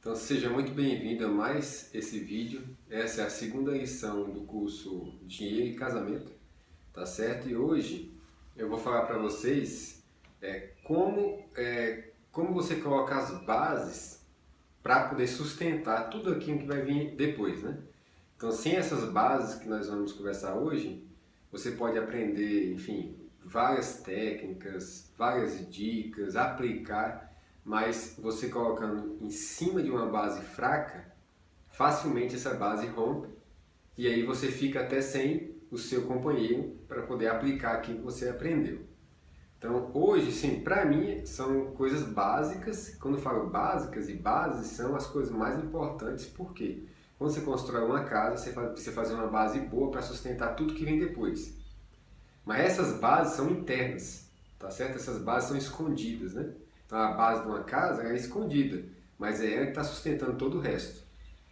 Então seja muito bem-vindo a mais esse vídeo. Essa é a segunda lição do curso Dinheiro e Casamento, tá certo? E hoje eu vou falar para vocês como você coloca as bases para poder sustentar tudo aquilo que vai vir depois, né? Então sem essas bases que nós vamos conversar hoje, você pode aprender, enfim, várias técnicas, várias dicas, aplicar, mas você colocando em cima de uma base fraca, facilmente essa base rompe e aí você fica até sem o seu companheiro para poder aplicar aquilo que você aprendeu. Então hoje, sim, para mim são coisas básicas. Quando eu falo básicas, e bases são as coisas mais importantes, porque quando você constrói uma casa, você precisa fazer uma base boa para sustentar tudo que vem depois. Mas essas bases são internas, tá certo? Essas bases são escondidas, né? Então a base de uma casa é escondida, mas é ela que está sustentando todo o resto,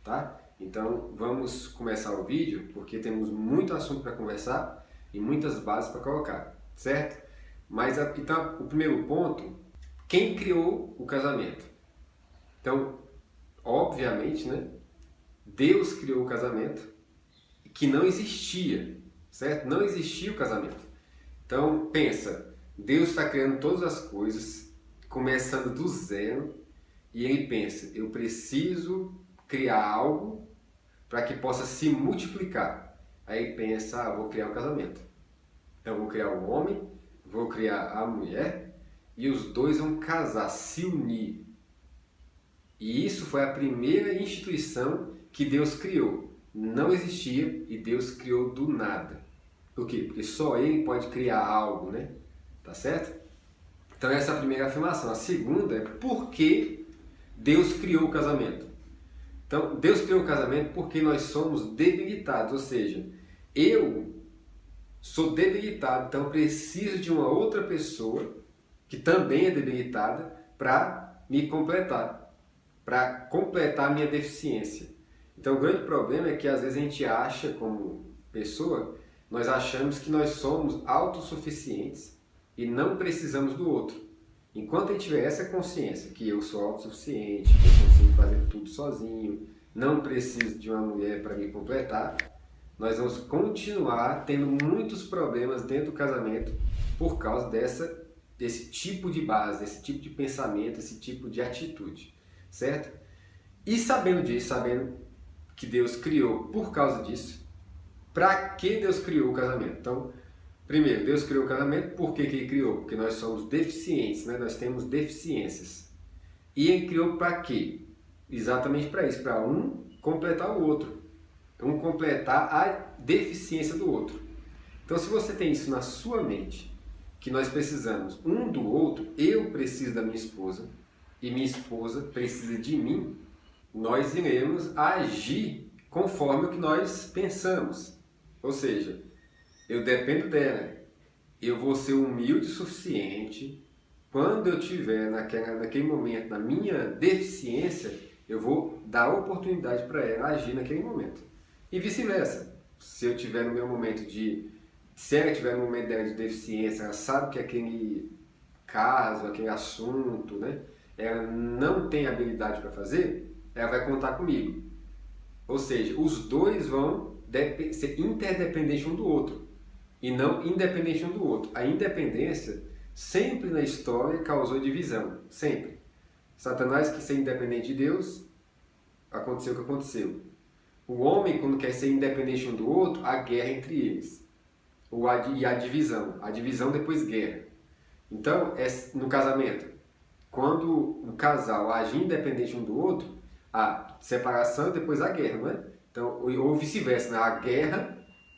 tá? Então vamos começar o vídeo, porque temos muito assunto para conversar e muitas bases para colocar, certo? Mas então o primeiro ponto, quem criou o casamento? Então, obviamente, né? Deus criou o casamento que não existia, certo? Não existia o casamento. Então, pensa, Deus está criando todas as coisas, começando do zero, e ele pensa, eu preciso criar algo para que possa se multiplicar. Aí ele pensa, vou criar o casamento. Então, vou criar o homem, vou criar a mulher, e os dois vão casar, se unir. E isso foi a primeira instituição que Deus criou. Não existia e Deus criou do nada. Por quê? Porque só Ele pode criar algo, né? Tá certo? Então essa é a primeira afirmação. A segunda é por que Deus criou o casamento. Então Deus criou o casamento porque nós somos debilitados, ou seja, eu sou debilitado, então preciso de uma outra pessoa que também é debilitada para me completar, para completar a minha deficiência. Então o grande problema é que às vezes a gente acha como pessoa, nós achamos que nós somos autossuficientes e não precisamos do outro. Enquanto a gente tiver essa consciência que eu sou autossuficiente, que eu consigo fazer tudo sozinho, não preciso de uma mulher para me completar, nós vamos continuar tendo muitos problemas dentro do casamento por causa desse tipo de base, desse tipo de pensamento, esse tipo de atitude, certo? E sabendo disso, sabendo que Deus criou por causa disso, para que Deus criou o casamento? Então, primeiro, Deus criou o casamento, por que Ele criou? Porque nós somos deficientes, né? Nós temos deficiências. E Ele criou para quê? Exatamente para isso, para um completar o outro. Um completar a deficiência do outro. Então, se você tem isso na sua mente, que nós precisamos um do outro, eu preciso da minha esposa e minha esposa precisa de mim, nós iremos agir conforme o que nós pensamos. Ou seja, eu dependo dela, eu vou ser humilde o suficiente, quando eu estiver naquele momento, na minha deficiência, eu vou dar oportunidade para ela agir naquele momento. E vice-versa, se ela estiver no momento dela de deficiência, ela sabe que aquele caso, aquele assunto, né, ela não tem habilidade para fazer, ela vai contar comigo. Ou seja, os dois vão ser interdependentes um do outro e não independentes um do outro. A independência sempre na história causou divisão, sempre. Satanás quis ser independente de Deus, aconteceu o que aconteceu. O homem, quando quer ser independente um do outro, há guerra entre eles. E a divisão depois guerra. Então, no casamento, quando o casal age independente um do outro, há separação e depois a guerra, não é? Então, ou vice-versa, né? A guerra,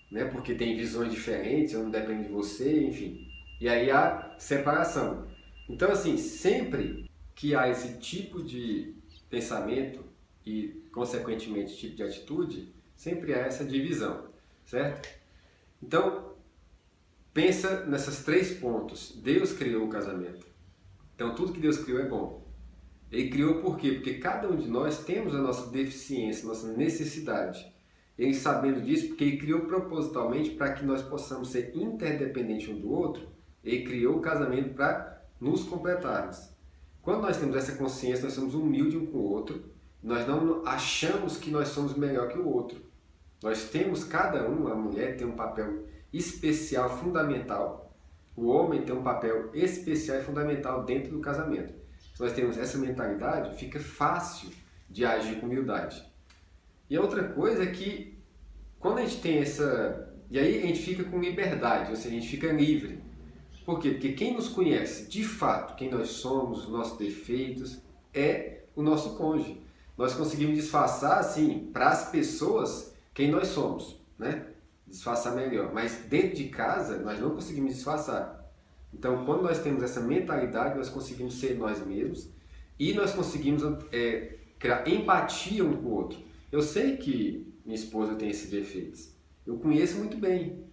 né? Porque tem visões diferentes, eu não dependo de você, enfim. E aí há separação. Então, assim, sempre que há esse tipo de pensamento e, consequentemente, tipo de atitude, sempre há essa divisão, certo? Então, pensa nessas três pontos. Deus criou o casamento. Então, tudo que Deus criou é bom. Ele criou por quê? Porque cada um de nós temos a nossa deficiência, a nossa necessidade. Ele sabendo disso, porque Ele criou propositalmente para que nós possamos ser interdependentes um do outro, Ele criou o casamento para nos completarmos. Quando nós temos essa consciência, nós somos humildes um com o outro nós não achamos que nós somos melhor que o outro. Nós temos, cada um, a mulher tem um papel especial, fundamental. O homem tem um papel especial e fundamental dentro do casamento. Se nós temos essa mentalidade, fica fácil de agir com humildade. E a outra coisa é que, quando a gente tem essa... E aí a gente fica com liberdade, ou seja, a gente fica livre. Por quê? Porque quem nos conhece, de fato, quem nós somos, os nossos defeitos, é o nosso cônjuge. Nós conseguimos disfarçar, assim, para as pessoas, quem nós somos, né? Disfarçar melhor. Mas dentro de casa, nós não conseguimos disfarçar. Então, quando nós temos essa mentalidade, nós conseguimos ser nós mesmos e nós conseguimos criar empatia um com o outro. Eu sei que minha esposa tem esses defeitos. Eu conheço muito bem.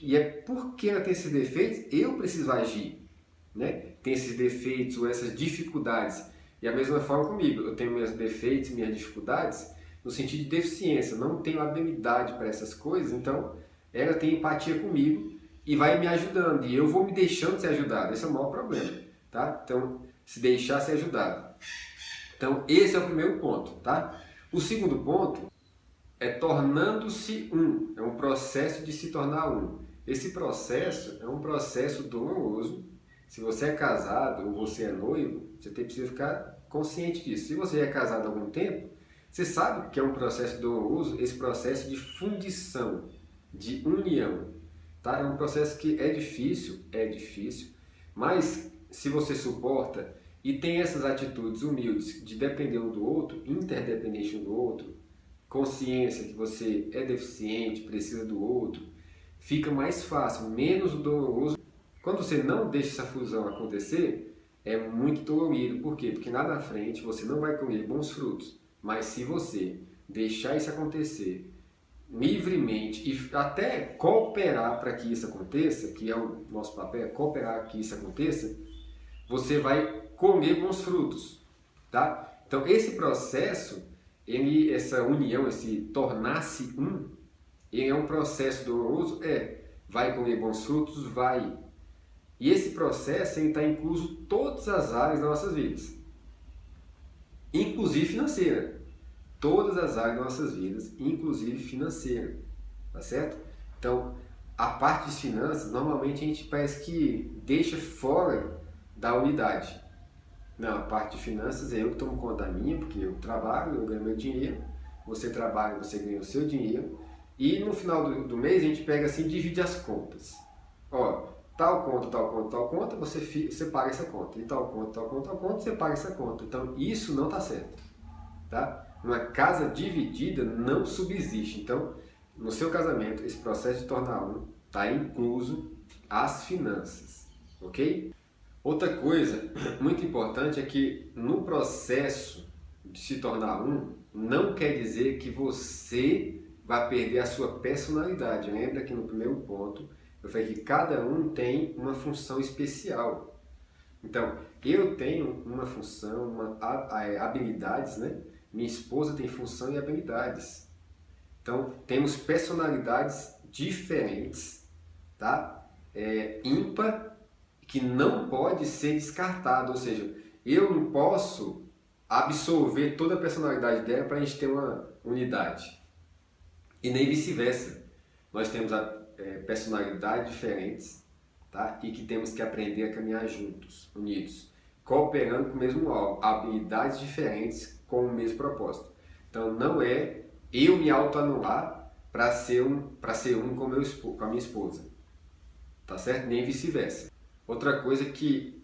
E é porque ela tem esses defeitos, eu preciso agir, né? Tem esses defeitos ou essas dificuldades. E a mesma forma comigo, eu tenho meus defeitos, minhas dificuldades, no sentido de deficiência, não tenho habilidade para essas coisas, então ela tem empatia comigo e vai me ajudando, e eu vou me deixando ser ajudado, esse é o maior problema, tá? Então, se deixar ser ajudado. Então, esse é o primeiro ponto, tá? O segundo ponto é tornando-se um, é um processo de se tornar um. Esse processo é um processo doloroso. Se você é casado ou você é noivo, você precisa ficar consciente disso. Se você é casado há algum tempo, você sabe que é um processo doloroso, esse processo de fundição, de união. Tá? É um processo que é difícil, mas se você suporta e tem essas atitudes humildes de depender um do outro, interdependente um do outro, consciência que você é deficiente, precisa do outro, fica mais fácil, menos doloroso. Quando você não deixa essa fusão acontecer, é muito dolorido. Por quê? Porque lá na frente você não vai colher bons frutos. Mas se você deixar isso acontecer livremente e até cooperar para que isso aconteça, que é o nosso papel, cooperar para que isso aconteça, você vai colher bons frutos, tá? Então esse processo, essa união, esse tornar-se um, ele é um processo doloroso? Vai colher bons frutos? Vai. E esse processo está incluso em todas as áreas das nossas vidas, inclusive financeira. Todas as áreas das nossas vidas, inclusive financeira, tá certo? Então, a parte de finanças, normalmente a gente parece que deixa fora da unidade. Não, a parte de finanças é eu que tomo conta da minha, porque eu trabalho, eu ganho meu dinheiro, você trabalha, você ganha o seu dinheiro, e no final do mês a gente pega assim e divide as contas. Ó, tal conta, você paga essa conta, e tal conta, você paga essa conta. Então, isso não está certo, tá? Uma casa dividida não subsiste. Então, no seu casamento, esse processo de tornar um está incluso as finanças, ok? Outra coisa muito importante é que no processo de se tornar um, não quer dizer que você vai perder a sua personalidade. Lembra que no primeiro ponto eu falei que cada um tem uma função especial. Então, eu tenho uma função, habilidades, né? Minha esposa tem função e habilidades. Então, temos personalidades diferentes, tá? Ímpar, que não pode ser descartado. Ou seja, eu não posso absorver toda a personalidade dela para a gente ter uma unidade. E nem vice-versa. Nós temos personalidades diferentes, tá? E que temos que aprender a caminhar juntos, unidos, cooperando com o mesmo alvo, habilidades diferentes com o mesmo propósito. Então não é eu me autoanular para ser um com a minha esposa, tá certo? Nem vice-versa. Outra coisa é que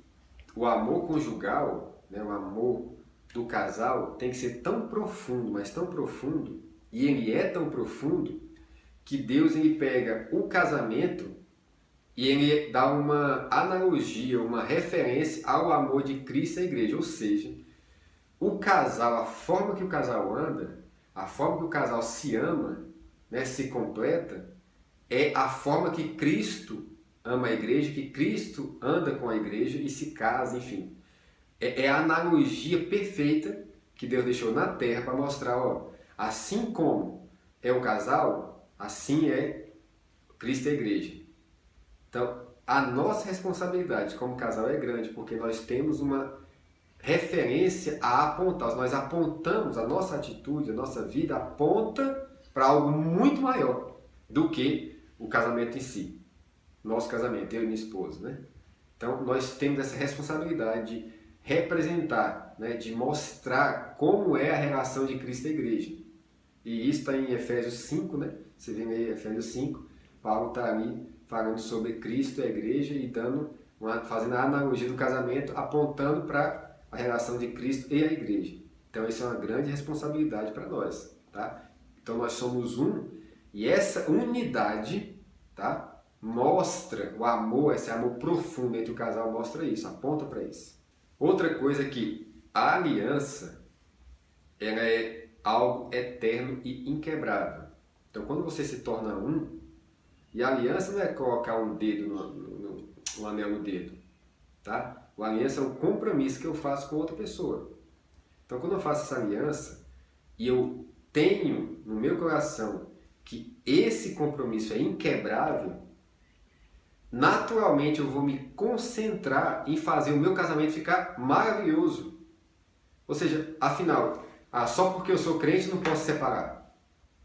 o amor conjugal, né, o amor do casal tem que ser tão profundo, mas tão profundo, e ele é tão profundo, que Deus ele pega o casamento e ele dá uma analogia, uma referência ao amor de Cristo e à igreja. Ou seja, o casal, a forma que o casal anda, a forma que o casal se ama, né, se completa, é a forma que Cristo ama a igreja, que Cristo anda com a igreja e se casa, enfim. É a analogia perfeita que Deus deixou na terra para mostrar, ó, assim como é o casal, assim é Cristo e a igreja. Então, a nossa responsabilidade como casal é grande, porque nós temos uma referência a apontar. Nós apontamos, a nossa atitude, a nossa vida aponta para algo muito maior do que o casamento em si. Nosso casamento, eu e minha esposa, né? Então, nós temos essa responsabilidade de representar, né, de mostrar como é a relação de Cristo à igreja. E isso está em Efésios 5, né? Você vê aí Efésios 5, Paulo está ali falando sobre Cristo e a igreja e fazendo a analogia do casamento, apontando para a relação de Cristo e a igreja. Então, isso é uma grande responsabilidade para nós, tá? Então, nós somos um e essa unidade, tá? Mostra o amor, esse amor profundo entre o casal mostra isso, aponta para isso. Outra coisa é que a aliança, ela é algo eterno e inquebrável. Então, quando você se torna um, e a aliança não é colocar um dedo um anel no dedo, tá? A aliança é um compromisso que eu faço com outra pessoa. Então, quando eu faço essa aliança e eu tenho no meu coração que esse compromisso é inquebrável, naturalmente eu vou me concentrar em fazer o meu casamento ficar maravilhoso. Ou seja, afinal, só porque eu sou crente não posso separar.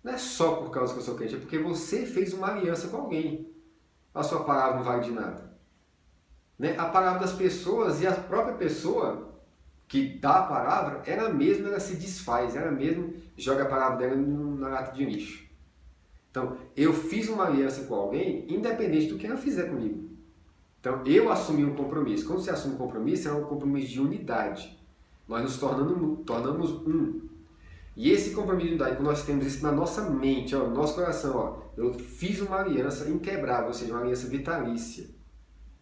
Não é só por causa que eu sou crente, é porque você fez uma aliança com alguém. A sua palavra não vale de nada. Né? A palavra das pessoas e a própria pessoa que dá a palavra, ela mesma ela se desfaz, ela mesma joga a palavra dela na lata de lixo. Então, eu fiz uma aliança com alguém, independente do que ela fizer comigo. Então, eu assumi um compromisso. Quando você assume um compromisso, é um compromisso de unidade. Nós nos tornamos um. E esse compromisso de unidade, quando nós temos isso na nossa mente, no nosso coração, eu fiz uma aliança inquebrável, ou seja, uma aliança vitalícia.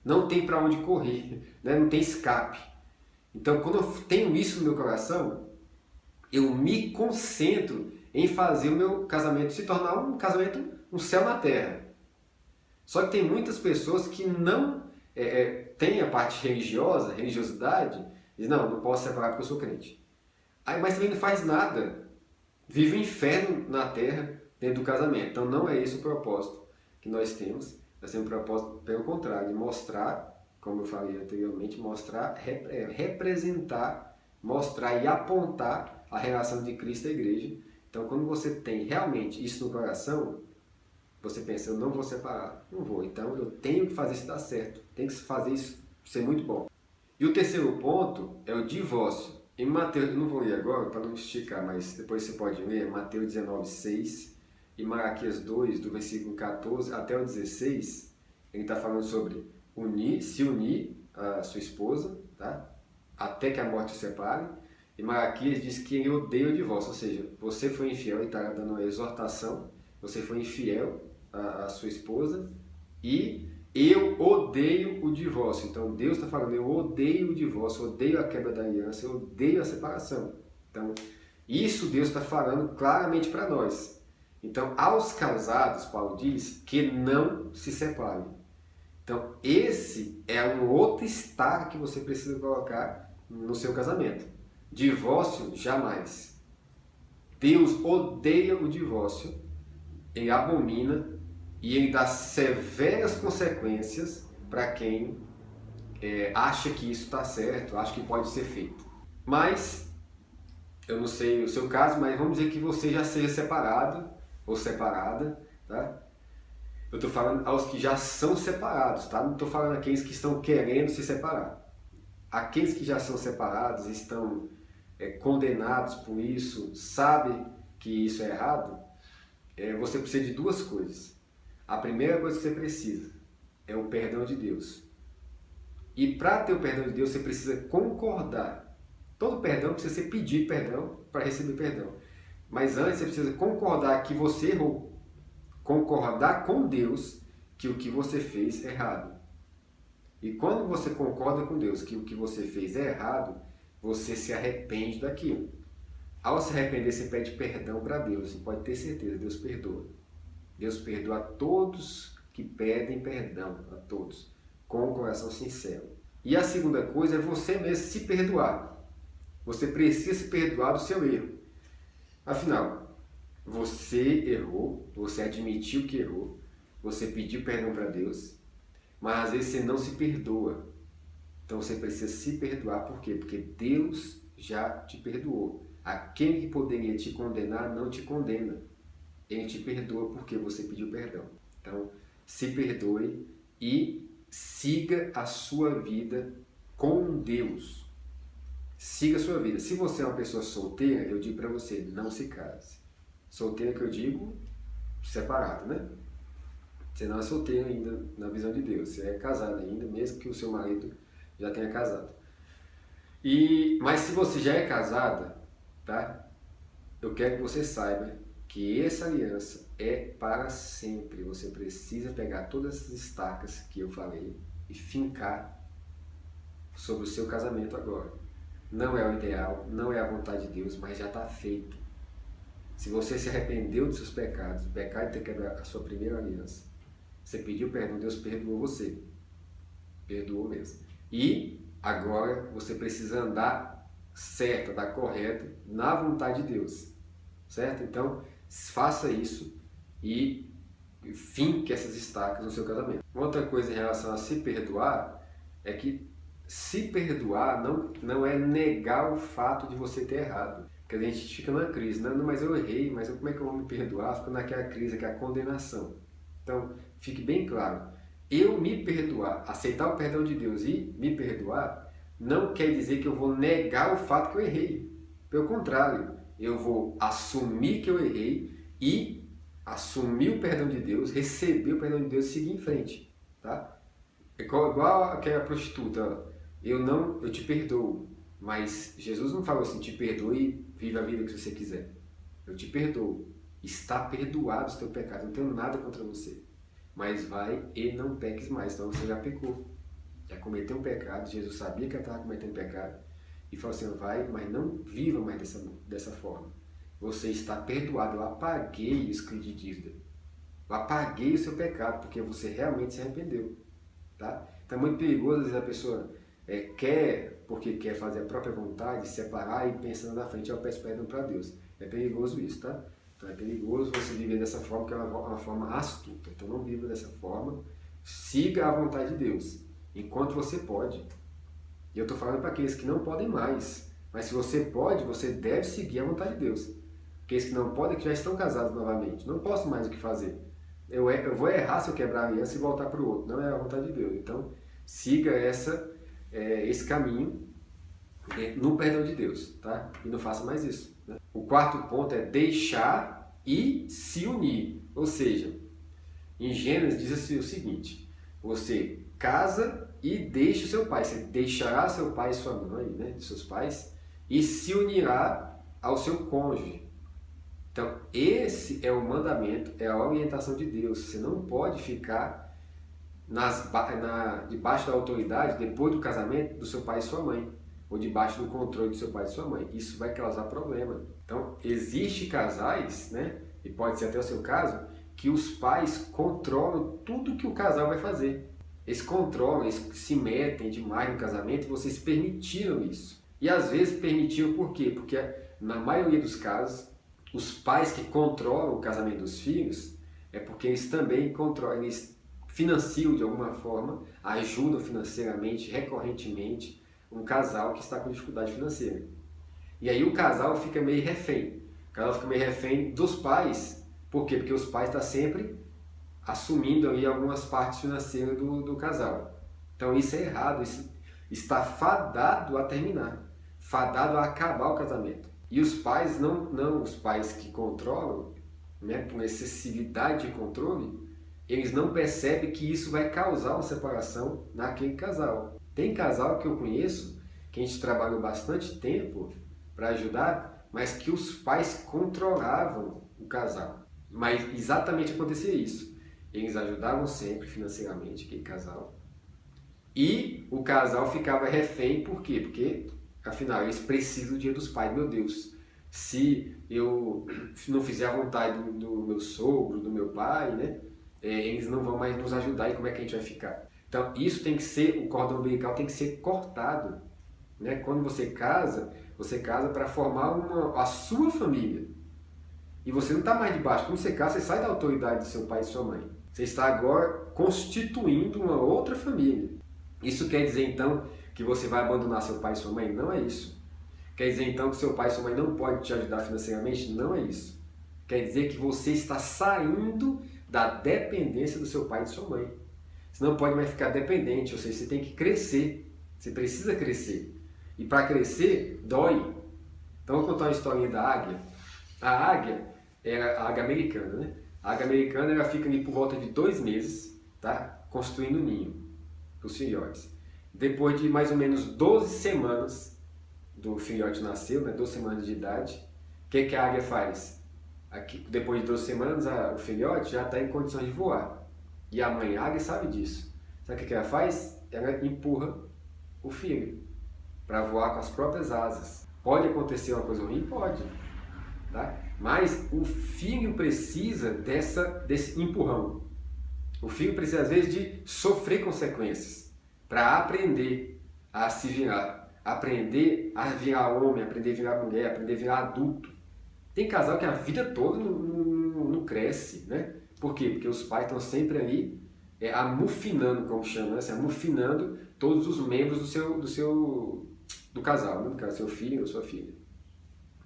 Não tem para onde correr, né? Não tem escape. Então, quando eu tenho isso no meu coração, eu me concentro em fazer o meu casamento se tornar um casamento, um céu na terra. Só que tem muitas pessoas que não têm a parte religiosidade, diz, não posso separar porque eu sou crente. Mas também não faz nada. Vive o inferno na terra dentro do casamento. Então não é esse o propósito que nós temos. Nós temos o propósito, pelo contrário, de mostrar, como eu falei anteriormente, mostrar, representar, mostrar e apontar a relação de Cristo à igreja. Então quando você tem realmente isso no coração, você pensa, eu não vou separar. Não vou. Então eu tenho que fazer isso dar certo. Tem que fazer isso ser muito bom. E o terceiro ponto é o divórcio. Em Mateus, eu não vou ler agora para não esticar, mas depois você pode ler, Mateus 19:6 e Malaquias 2, do versículo 14 até o 16, ele está falando sobre se unir a sua esposa, tá? Até que a morte o separe. E Malaquias diz que ele odeia o divórcio, ou seja, você foi infiel, ele está dando uma exortação, você foi infiel à sua esposa e eu odeio o divórcio. Então Deus está falando, eu odeio o divórcio, eu odeio a quebra da aliança, eu odeio a separação. Então isso Deus está falando claramente para nós. Então aos casados, Paulo diz que não se separem. Então esse é um outro estágio que você precisa colocar no seu casamento. Divórcio, jamais. Deus odeia o divórcio, ele abomina e ele dá severas consequências para quem acha que isso está certo, acha que pode ser feito. Mas, eu não sei o seu caso, mas vamos dizer que você já seja separado ou separada, tá? Eu estou falando aos que já são separados, tá? Não estou falando aqueles que estão querendo se separar. Aqueles que já são separados, estão condenados por isso, sabem que isso é errado, você precisa de duas coisas. A primeira coisa que você precisa é o perdão de Deus. E para ter o perdão de Deus, você precisa concordar. Todo perdão precisa ser pedir perdão para receber perdão. Mas antes você precisa concordar que você errou. Concordar com Deus que o que você fez é errado. E quando você concorda com Deus que o que você fez é errado, você se arrepende daquilo. Ao se arrepender, você pede perdão para Deus. Você pode ter certeza, Deus perdoa. Deus perdoa a todos que pedem perdão, a todos, com o coração sincero. E a segunda coisa é você mesmo se perdoar. Você precisa se perdoar do seu erro. Afinal, você errou, você admitiu que errou, você pediu perdão para Deus, mas às vezes você não se perdoa. Então você precisa se perdoar, por quê? Porque Deus já te perdoou. Aquele que poderia te condenar não te condena. Ele te perdoa porque você pediu perdão. Então, se perdoe e siga a sua vida com Deus. Siga a sua vida. Se você é uma pessoa solteira, eu digo para você, não se case. Solteira que eu digo, separado, né? Você não é solteiro ainda na visão de Deus. Você é casado ainda, mesmo que o seu marido já tenha casado. Mas se você já é casada, tá? Eu quero que você saiba que essa aliança é para sempre. Você precisa pegar todas essas estacas que eu falei e fincar sobre o seu casamento agora. Não é o ideal, não é a vontade de Deus, mas já está feito. Se você se arrependeu dos seus pecados, o pecado de ter quebrado a sua primeira aliança, você pediu perdão, Deus perdoou você. Perdoou mesmo. E agora você precisa andar certo, andar correto, na vontade de Deus. Certo? Então, faça isso e finque essas estacas no seu casamento. Uma outra coisa em relação a se perdoar é que se perdoar não é negar o fato de você ter errado. Porque a gente fica numa crise, não, mas eu errei, mas como é que eu vou me perdoar? Fica naquela crise, que é a condenação. Então, fique bem claro, eu me perdoar, aceitar o perdão de Deus e me perdoar, não quer dizer que eu vou negar o fato que eu errei. Pelo contrário, eu vou assumir que eu errei e assumir o perdão de Deus, receber o perdão de Deus e seguir em frente, tá? É igual aquela prostituta, eu te perdoo, mas Jesus não falou assim, te perdoe e viva a vida que você quiser. Eu te perdoo, está perdoado os teus pecados, não tenho nada contra você, mas vai e não peques mais, então você já pecou, já cometeu um pecado, Jesus sabia que eu estava cometendo pecado, e falou assim, vai, mas não viva mais dessa forma. Você está perdoado, eu apaguei o escrito de dívida. Eu apaguei o seu pecado, porque você realmente se arrependeu. Tá? Então é muito perigoso, às vezes a pessoa porque quer fazer a própria vontade, separar e pensando na frente, eu peço perdão para Deus. É perigoso isso, tá? Então é perigoso você viver dessa forma, que é uma forma astuta. Então não viva dessa forma, siga a vontade de Deus, enquanto você pode. E eu estou falando para aqueles que não podem mais. Mas se você pode, você deve seguir a vontade de Deus. Aqueles que não podem, que já estão casados novamente. Não posso mais o que fazer. Eu vou errar se eu quebrar a aliança e voltar para o outro. Não é a vontade de Deus. Então, siga esse caminho no perdão de Deus. Tá? E não faça mais isso. Né? O quarto ponto é deixar e se unir. Ou seja, em Gênesis diz assim o seguinte, você casa e deixa o seu pai, você deixará seu pai e sua mãe, né, de seus pais, e se unirá ao seu cônjuge. Então, esse é o mandamento, é a orientação de Deus. Você não pode ficar debaixo da autoridade, depois do casamento, do seu pai e sua mãe, ou debaixo do controle do seu pai e sua mãe. Isso vai causar problema. Então, existem casais, né, e pode ser até o seu caso, que os pais controlam tudo que o casal vai fazer. Eles controlam, eles se metem demais no casamento e vocês permitiram isso. E às vezes permitiram por quê? Porque na maioria dos casos, os pais que controlam o casamento dos filhos é porque eles também controlam, eles financiam de alguma forma, ajudam financeiramente, recorrentemente, um casal que está com dificuldade financeira. E aí o casal fica meio refém. O casal fica meio refém dos pais. Por quê? Porque os pais estão sempre assumindo aí algumas partes financeiras do casal. Então isso é errado, isso está fadado a terminar, fadado a acabar o casamento. E os pais, os pais que controlam, né, com excessividade de controle, eles não percebem que isso vai causar uma separação naquele casal. Tem casal que eu conheço, que a gente trabalhou bastante tempo para ajudar, mas que os pais controlavam o casal. Mas exatamente acontecia isso. Eles ajudavam sempre financeiramente aquele casal. E o casal ficava refém, por quê? Porque, afinal, eles precisam do dinheiro dos pais. Meu Deus, se eu não fizer a vontade do meu sogro, do meu pai, né, eles não vão mais nos ajudar e como é que a gente vai ficar? Então, isso tem que ser, o cordão umbilical tem que ser cortado. Né? Quando você casa para formar a sua família. E você não está mais debaixo. Quando você casa, você sai da autoridade do seu pai e sua mãe. Você está agora constituindo uma outra família. Isso quer dizer, então, que você vai abandonar seu pai e sua mãe? Não é isso. Quer dizer então que seu pai e sua mãe não podem te ajudar financeiramente? Não é isso. Quer dizer que você está saindo da dependência do seu pai e de sua mãe. Você não pode mais ficar dependente, ou seja, você tem que crescer. Você precisa crescer. E para crescer, dói. Então, eu vou contar uma historinha da águia. A águia era a águia americana, né? A águia americana ela fica ali por volta de 2 meses, tá? Construindo um ninho para os filhotes. Depois de mais ou menos 12 semanas do filhote nasceu, né? 12 semanas de idade, o que a águia faz? Aqui, depois de 12 semanas, o filhote já está em condições de voar. E a mãe águia sabe disso. Sabe o que ela faz? Ela empurra o filho para voar com as próprias asas. Pode acontecer uma coisa ruim? Pode. Tá? Mas o filho precisa desse empurrão. O filho precisa, às vezes, de sofrer consequências para aprender a se virar. Aprender a virar homem, aprender a virar mulher, aprender a virar adulto. Tem casal que a vida toda não cresce, né? Por quê? Porque os pais estão sempre ali amufinando, como chama, né? Assim, amufinando todos os membros do casal, né? No caso, seu filho ou sua filha.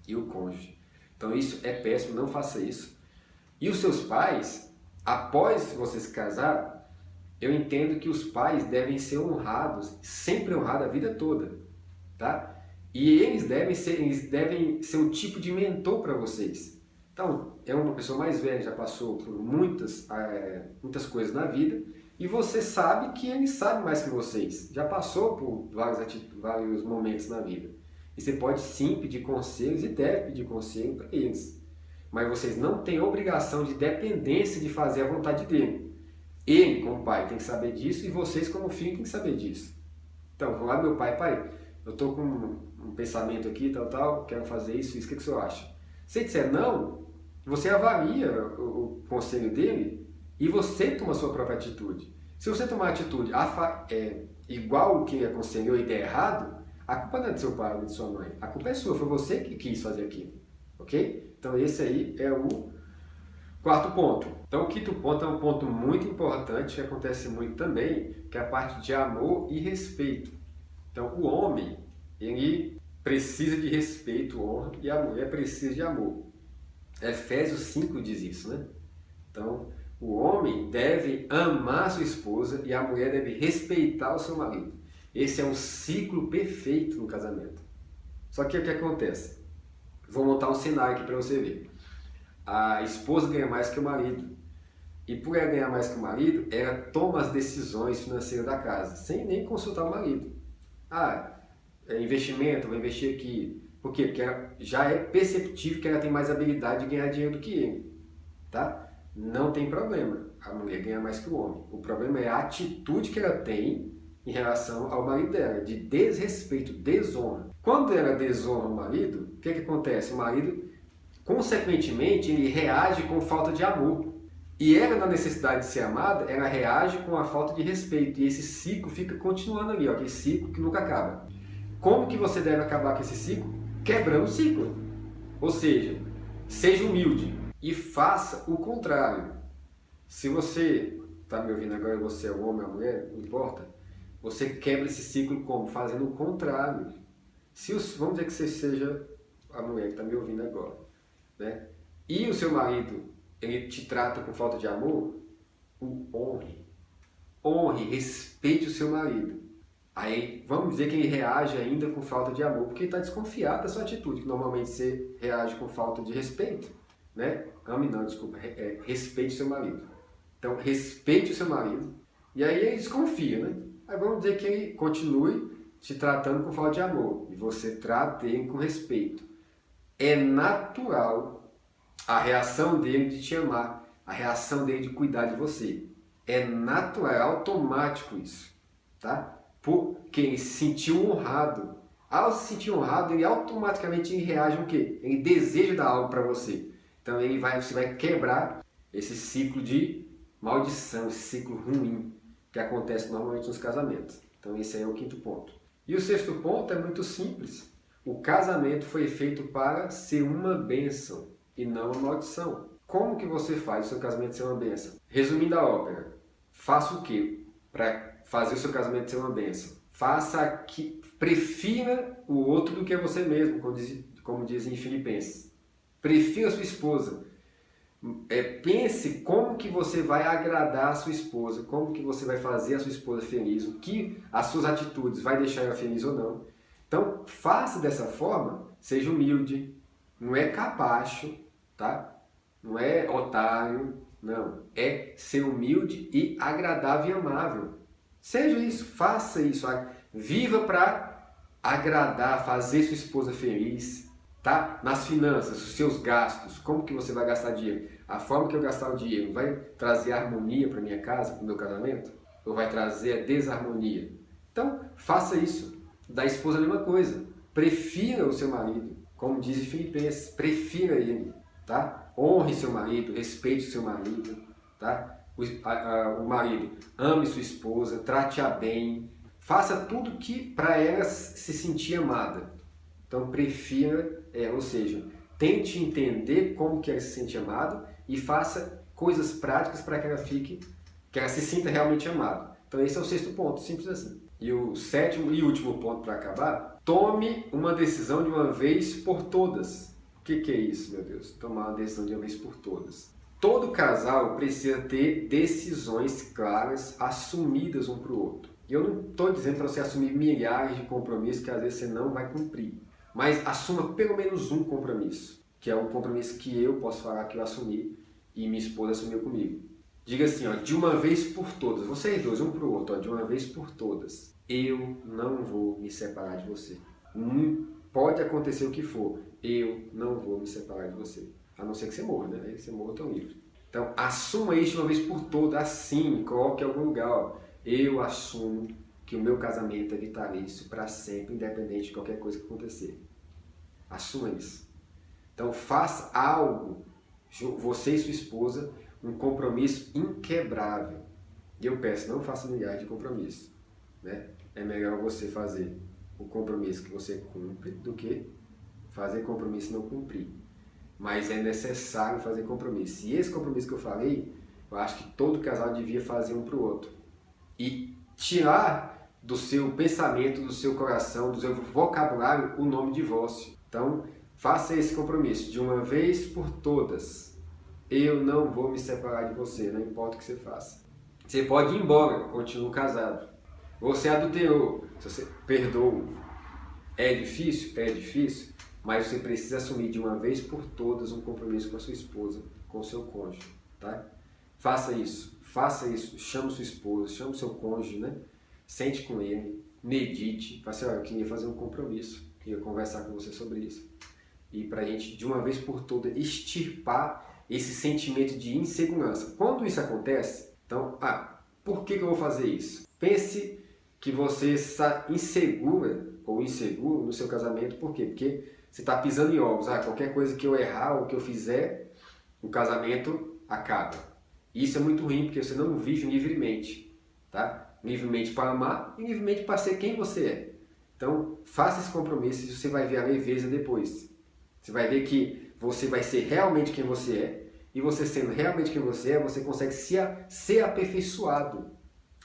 E o cônjuge. Então isso é péssimo, não faça isso. E os seus pais, após você se casar, eu entendo que os pais devem ser honrados, sempre honrados a vida toda, tá? E eles devem ser um tipo de mentor para vocês. Então, é uma pessoa mais velha, já passou por muitas coisas na vida, e você sabe que ele sabe mais que vocês. Já passou por vários momentos na vida. E você pode sim pedir conselhos e deve pedir conselho para eles. Mas vocês não têm obrigação de dependência de fazer a vontade dele. Ele, como pai, tem que saber disso e vocês, como filho, tem que saber disso. Então, vou lá, meu pai, eu estou com um pensamento aqui, tal, quero fazer isso, o que o senhor acha? Se ele disser não, você avalia o conselho dele e você toma a sua própria atitude. Se você tomar a atitude igual o que ele aconselhou e der errado, a culpa não é do seu pai ou de sua mãe. A culpa é sua, foi você que quis fazer aquilo. Ok? Então esse aí é o quarto ponto. Então o quinto ponto é um ponto muito importante, que acontece muito também, que é a parte de amor e respeito. Então o homem, ele precisa de respeito, honra, e a mulher precisa de amor. Efésios 5 diz isso, né? Então, o homem deve amar sua esposa e a mulher deve respeitar o seu marido. Esse é um ciclo perfeito no casamento. Só que o que acontece? Vou montar um cenário aqui para você ver. A esposa ganha mais que o marido. E por ela ganhar mais que o marido, ela toma as decisões financeiras da casa, sem nem consultar o marido. É investimento, vou investir aqui. Por quê? Porque ela já é perceptível que ela tem mais habilidade de ganhar dinheiro do que ele. Tá? Não tem problema. A mulher ganha mais que o homem. O problema é a atitude que ela tem em relação ao marido dela, de desrespeito, desonra. Quando ela desonra o marido, o que acontece? O marido, consequentemente, ele reage com falta de amor. E ela, na necessidade de ser amada, ela reage com a falta de respeito. E esse ciclo fica continuando ali, ó, aquele ciclo que nunca acaba. Como que você deve acabar com esse ciclo? Quebrando o ciclo. Ou seja humilde e faça o contrário. Se você está me ouvindo agora, você é um homem ou mulher, não importa, você quebra esse ciclo como? Fazendo o contrário. Vamos dizer que você seja a mulher que está me ouvindo agora, né? E o seu marido, ele te trata com falta de amor, o honre. Honre, respeite o seu marido. Aí, vamos dizer que ele reage ainda com falta de amor, porque ele está desconfiado da sua atitude, que normalmente você reage com falta de respeito, né? Respeite o seu marido. Então, respeite o seu marido, e aí ele desconfia, né? Aí vamos dizer que ele continue te tratando com falta de amor, e você trata ele com respeito. É natural a reação dele de te amar, a reação dele de cuidar de você. É natural, é automático isso, tá? Porque ele se sentiu honrado. Ao se sentir honrado, ele automaticamente reage o quê? Ele deseja dar algo para você. Então você vai quebrar esse ciclo de maldição, esse ciclo ruim que acontece normalmente nos casamentos. Então esse aí é o quinto ponto. E o sexto ponto é muito simples. O casamento foi feito para ser uma bênção e não uma maldição. Como que você faz o seu casamento ser uma bênção? Resumindo a ópera, faça o quê para fazer o seu casamento ser uma bênção? prefira o outro do que você mesmo, como dizem em Filipenses. Prefira a sua esposa. Pense como que você vai agradar a sua esposa, como que você vai fazer a sua esposa feliz, o que as suas atitudes vai deixar ela feliz ou não. Então, faça dessa forma, seja humilde, não é capacho, tá? Não é otário, não. É ser humilde e agradável e amável. Seja isso, faça isso, viva para agradar, fazer sua esposa feliz, tá? Nas finanças, os seus gastos, como que você vai gastar dinheiro? A forma que eu gastar o dinheiro vai trazer harmonia para minha casa, para o meu casamento? Ou vai trazer a desarmonia? Então, faça isso. Da esposa a mesma coisa. Prefira o seu marido, como diz em Filipenses, prefira ele, tá? Honre seu marido, respeite o seu marido, tá? O marido ame sua esposa, trate-a bem, faça tudo que para ela se sentir amada. Então prefira, ou seja, tente entender como que ela se sente amada e faça coisas práticas para que ela se sinta realmente amada. Então esse é o 6º ponto, simples assim. E o 7º e último ponto para acabar, tome uma decisão de uma vez por todas. O que é isso, meu Deus? Tomar uma decisão de uma vez por todas. Todo casal precisa ter decisões claras, assumidas um para o outro. E eu não estou dizendo para você assumir milhares de compromissos que às vezes você não vai cumprir. Mas assuma pelo menos um compromisso, que é um compromisso que eu posso falar que eu assumi e minha esposa assumiu comigo. Diga assim, ó, de uma vez por todas, vocês dois, um para o outro, ó, de uma vez por todas, eu não vou me separar de você. Pode acontecer o que for, eu não vou me separar de você. A não ser que você morra, né? Aí você morra, tão livre. Então, assuma isso de uma vez por todas, assim, coloque em algum lugar. Ó. Eu assumo que o meu casamento é vitalício para sempre, independente de qualquer coisa que acontecer. Assuma isso. Então, faça algo, você e sua esposa, um compromisso inquebrável. E eu peço, não faça milhares de compromissos. Né? É melhor você fazer o compromisso que você cumpre do que fazer compromisso e não cumprir. Mas é necessário fazer compromisso. E esse compromisso que eu falei, eu acho que todo casal devia fazer um para o outro. E tirar do seu pensamento, do seu coração, do seu vocabulário, o nome divórcio. Então, faça esse compromisso de uma vez por todas. Eu não vou me separar de você, não importa o que você faça. Você pode ir embora, continua casado. Você adulterou, você perdoa. É difícil? É difícil. Mas você precisa assumir de uma vez por todas um compromisso com a sua esposa, com o seu cônjuge, tá? Faça isso, chame sua esposa, chame seu cônjuge, né? Sente com ele, medite, fale assim, eu queria fazer um compromisso, queria conversar com você sobre isso. E pra gente, de uma vez por todas, extirpar esse sentimento de insegurança. Quando isso acontece, então, por que eu vou fazer isso? Pense que você está insegura ou inseguro no seu casamento, por quê? Porque você está pisando em ovos. Qualquer coisa que eu errar ou que eu fizer, o casamento acaba. Isso é muito ruim, porque você não vive livremente. Tá? Livremente para amar e livremente para ser quem você é. Então, faça esse compromisso e você vai ver a leveza depois. Você vai ver que você vai ser realmente quem você é. E você sendo realmente quem você é, você consegue ser aperfeiçoado.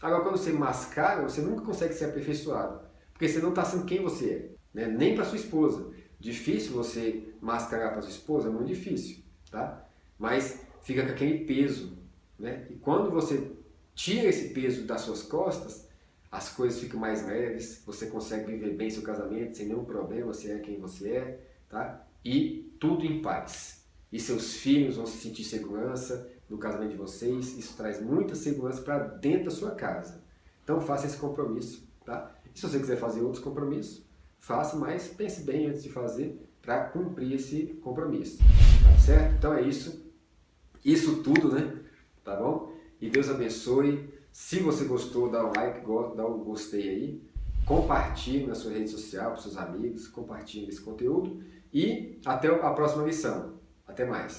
Agora, quando você mascara, você nunca consegue ser aperfeiçoado. Porque você não está sendo quem você é. Né? Nem para sua esposa. Difícil você mascarar para sua esposa, é muito difícil, tá? Mas fica com aquele peso, né? E quando você tira esse peso das suas costas, as coisas ficam mais leves, você consegue viver bem seu casamento sem nenhum problema, você é quem você é, tá? E tudo em paz. E seus filhos vão se sentir segurança no casamento de vocês, isso traz muita segurança para dentro da sua casa. Então faça esse compromisso, tá? E se você quiser fazer outros compromissos, faça, mas pense bem antes de fazer para cumprir esse compromisso, tá certo? Então é isso. Isso tudo, né? Tá bom? E Deus abençoe. Se você gostou, dá um like, dá um gostei aí. Compartilhe na sua rede social, para seus amigos. Compartilhe esse conteúdo. E até a próxima lição. Até mais.